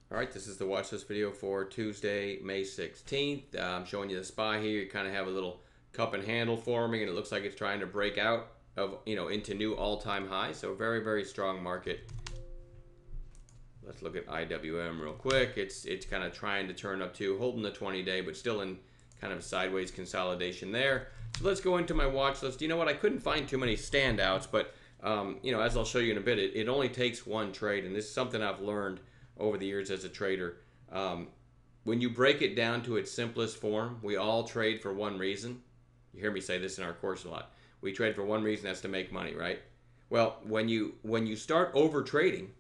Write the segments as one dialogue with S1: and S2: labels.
S1: All right, this is the watch list video for Tuesday, May 16th. I'm showing you the SPY here. You kind of have a little cup and handle forming, and it looks like it's trying to break out of, into new all-time highs. So very, very strong market. Let's look at IWM real quick. It's kind of trying to turn up to holding the 20-day, but still in kind of sideways consolidation there. So let's go into my watch list. You know what? I couldn't find too many standouts, but as I'll show you in a bit, it only takes one trade, and this is something I've learned over the years as a trader. When you break it down to its simplest form, we all trade for one reason. You hear me say this in our course a lot. We trade for one reason, that's to make money, right? Well, when you start over trading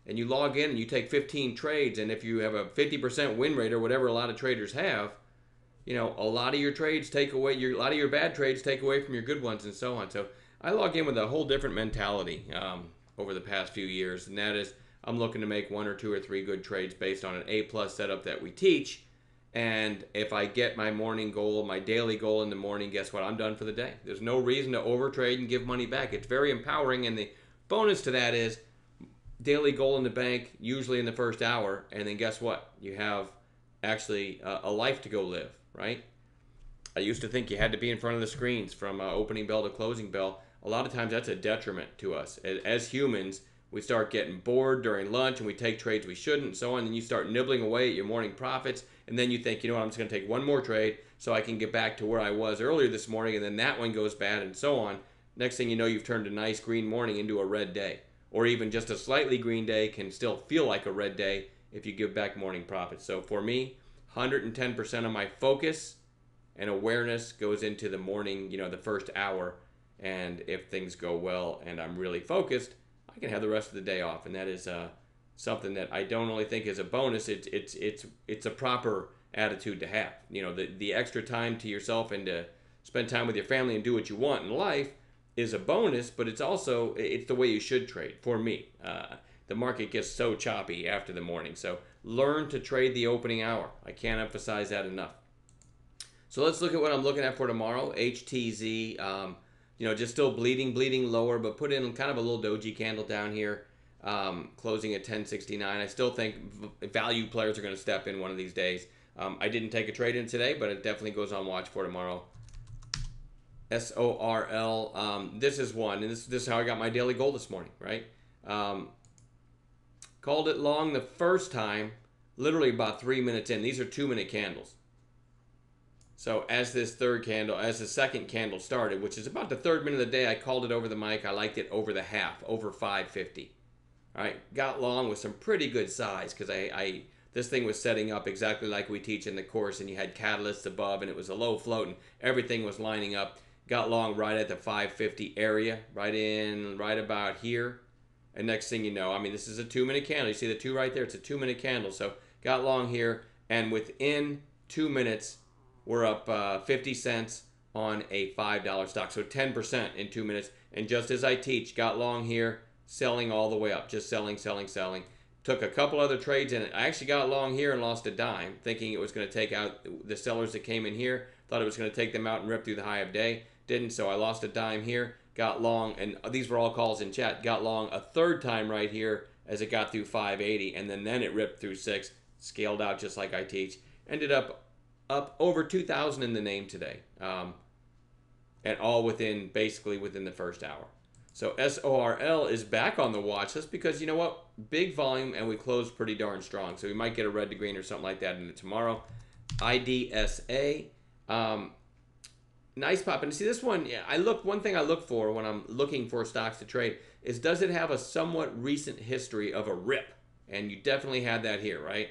S1: and you log in and you take 15 trades, and if you have a 50% win rate or whatever a lot of traders have, a lot of your trades take away a lot of your bad trades take away from your good ones, and so on. So I log in with a whole different mentality over the past few years, and that is I'm looking to make one or two or three good trades based on an A-plus setup that we teach. And if I get my morning goal, my daily goal in the morning, guess what? I'm done for the day. There's no reason to overtrade and give money back. It's very empowering, and the bonus to that is daily goal in the bank, usually in the first hour, and then guess what? You have actually a life to go live, right? I used to think you had to be in front of the screens from opening bell to closing bell. A lot of times that's a detriment to us. As humans, we start getting bored during lunch and we take trades we shouldn't and so on. And you start nibbling away at your morning profits. And then you think, you know what, I'm just going to take one more trade so I can get back to where I was earlier this morning. And then that one goes bad and so on. Next thing you know, you've turned a nice green morning into a red day. Or even just a slightly green day can still feel like a red day if you give back morning profits. So for me, 110% of my focus and awareness goes into the morning, the first hour. And if things go well and I'm really focused, I can have the rest of the day off. And that is something that I don't only think is a bonus. It's a proper attitude to have. The extra time to yourself and to spend time with your family and do what you want in life is a bonus, but it's the way you should trade. For me, the market gets so choppy after the morning. So learn to trade the opening hour. I can't emphasize that enough. So let's look at what I'm looking at for tomorrow. HTZ, just still bleeding lower, but put in kind of a little doji candle down here, closing at 1069. I still think value players are going to step in one of these days. I didn't take a trade in today, but it definitely goes on watch for tomorrow. SORL, this is one, and this is how I got my daily goal this morning, right? Called it long the first time, literally about 3 minutes in. These are 2-minute candles. So as the second candle started, which is about the third minute of the day, I called it over the mic. I liked it over the half, over 550. All right, got long with some pretty good size because this thing was setting up exactly like we teach in the course, and you had catalysts above, and it was a low float, and everything was lining up. Got long right at the 550 area, right about here. And next thing you know, this is a 2-minute candle. You see the two right there? It's a 2-minute candle. So got long here, and within 2 minutes, we're up 50 cents on a $5 stock. So 10% in 2 minutes. And just as I teach, got long here, selling all the way up. Just selling. Took a couple other trades in it. I actually got long here and lost a dime, thinking it was going to take out the sellers that came in here. Thought it was going to take them out and rip through the high of day. Didn't, so I lost a dime here. Got long, and these were all calls in chat. Got long a third time right here as it got through 580, and then it ripped through 6. Scaled out just like I teach. Ended up over 2,000 in the name today, and all basically within the first hour. So SORL is back on the watch list because you know what? Big volume, and we closed pretty darn strong. So we might get a red to green or something like that in it tomorrow. IDSA, nice pop. And see this one, one thing I look for when I'm looking for stocks to trade is, does it have a somewhat recent history of a rip? And you definitely had that here, right?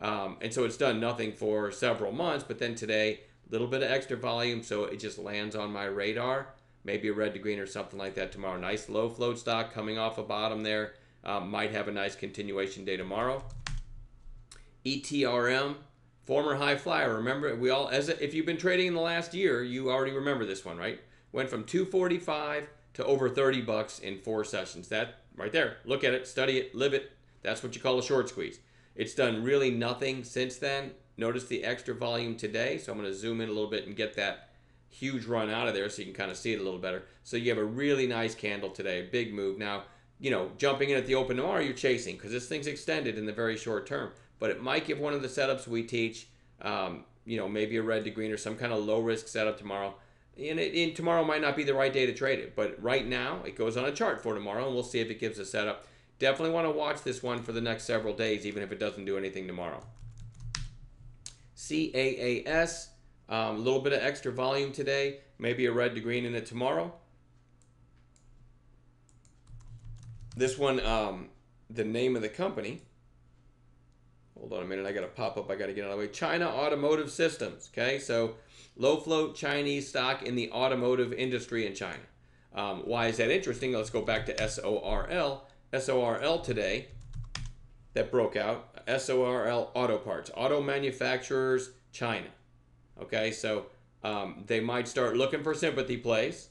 S1: And so it's done nothing for several months, but then today, a little bit of extra volume, so it just lands on my radar. Maybe a red to green or something like that tomorrow. Nice low float stock coming off a bottom there. Might have a nice continuation day tomorrow. ETRM, former high flyer. Remember, if you've been trading in the last year, you already remember this one, right? Went from 245 to over 30 bucks in 4 sessions. That right there. Look at it, study it, live it. That's what you call a short squeeze. It's done really nothing since then. Notice the extra volume today. So I'm going to zoom in a little bit and get that huge run out of there so you can kind of see it a little better. So you have a really nice candle today, big move. Now, jumping in at the open tomorrow, you're chasing because this thing's extended in the very short term. But it might give one of the setups we teach, maybe a red to green or some kind of low risk setup tomorrow. And tomorrow might not be the right day to trade it, but right now it goes on a chart for tomorrow, and we'll see if it gives a setup. Definitely want to watch this one for the next several days, even if it doesn't do anything tomorrow. CAAS, a little bit of extra volume today, maybe a red to green in it tomorrow. This one, the name of the company, hold on a minute, I got to pop up, I got to get out of the way. China Automotive Systems, okay? So low float Chinese stock in the automotive industry in China. Why is that interesting? Let's go back to SORL. SORL today, that broke out. SORL Auto Parts, Auto Manufacturers China. Okay, so they might start looking for sympathy plays.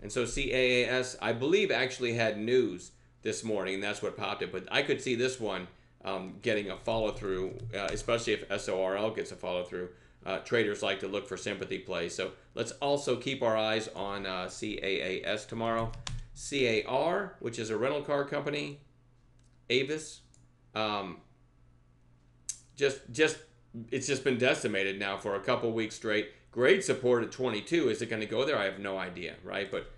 S1: And so CAAS, I believe, actually had news this morning, and that's what popped it. But I could see this one getting a follow-through, especially if SORL gets a follow-through. Traders like to look for sympathy plays. So let's also keep our eyes on CAAS tomorrow. CAR, which is a rental car company. Avis. It's just been decimated now for a couple weeks straight. Great support at 22. Is it going to go there? I have no idea, right? But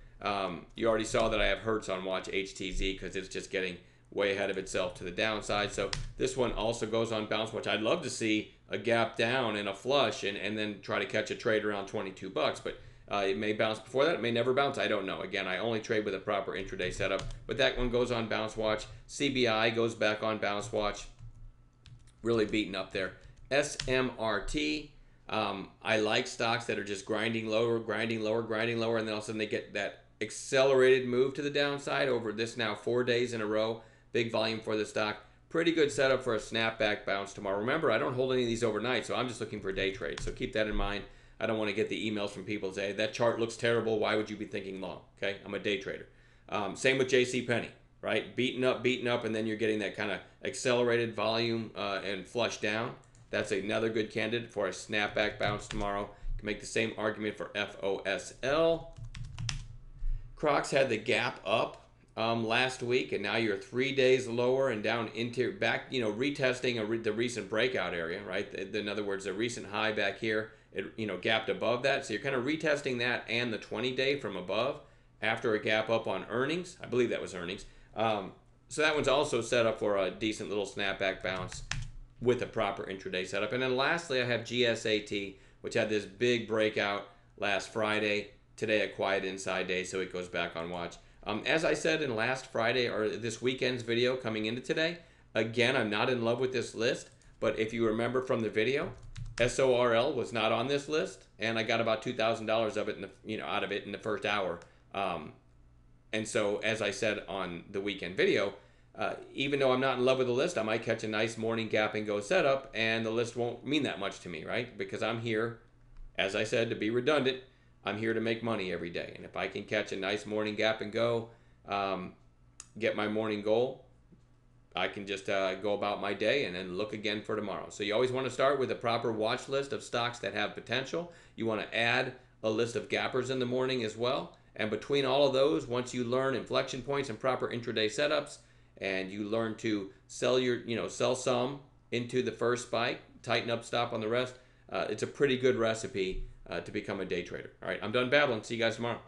S1: you already saw that I have Hertz on watch HTZ because it's just getting way ahead of itself to the downside. So this one also goes on bounce watch. I'd love to see a gap down and a flush and then try to catch a trade around 22 bucks. But it may bounce before that. It may never bounce. I don't know. Again, I only trade with a proper intraday setup. But that one goes on bounce watch. CBI goes back on bounce watch. Really beaten up there. SMRT. I like stocks that are just grinding lower, grinding lower, grinding lower, and then all of a sudden they get that accelerated move to the downside over this now 4 days in a row. Big volume for the stock. Pretty good setup for a snapback bounce tomorrow. Remember, I don't hold any of these overnight, so I'm just looking for day trades. So keep that in mind. I don't want to get the emails from people that say, that chart looks terrible. Why would you be thinking long? Okay, I'm a day trader. Same with JCPenney, right? Beaten up, and then you're getting that kind of accelerated volume and flush down. That's another good candidate for a snapback bounce tomorrow. You can make the same argument for FOSL. Crocs had the gap up last week, and now you're 3 days lower and down into back, retesting the recent breakout area, right? In other words, the recent high back here, it gapped above that. So you're kind of retesting that and the 20-day from above after a gap up on earnings. I believe that was earnings. So that one's also set up for a decent little snapback bounce with a proper intraday setup. And then lastly, I have GSAT, which had this big breakout last Friday. Today, a quiet inside day, so it goes back on watch. As I said in last Friday or this weekend's video coming into today, again, I'm not in love with this list, but if you remember from the video, SORL was not on this list, and I got about $2,000 of it out of it in the first hour. And so, as I said on the weekend video, even though I'm not in love with the list, I might catch a nice morning gap and go setup, and the list won't mean that much to me, right? Because I'm here, as I said, to be redundant, I'm here to make money every day. And if I can catch a nice morning gap and go get my morning goal, I can just go about my day and then look again for tomorrow. So you always want to start with a proper watch list of stocks that have potential. You want to add a list of gappers in the morning as well. And between all of those, once you learn inflection points and proper intraday setups, and you learn to sell sell some into the first spike, tighten up stop on the rest, it's a pretty good recipe to become a day trader. All right, I'm done babbling. See you guys tomorrow.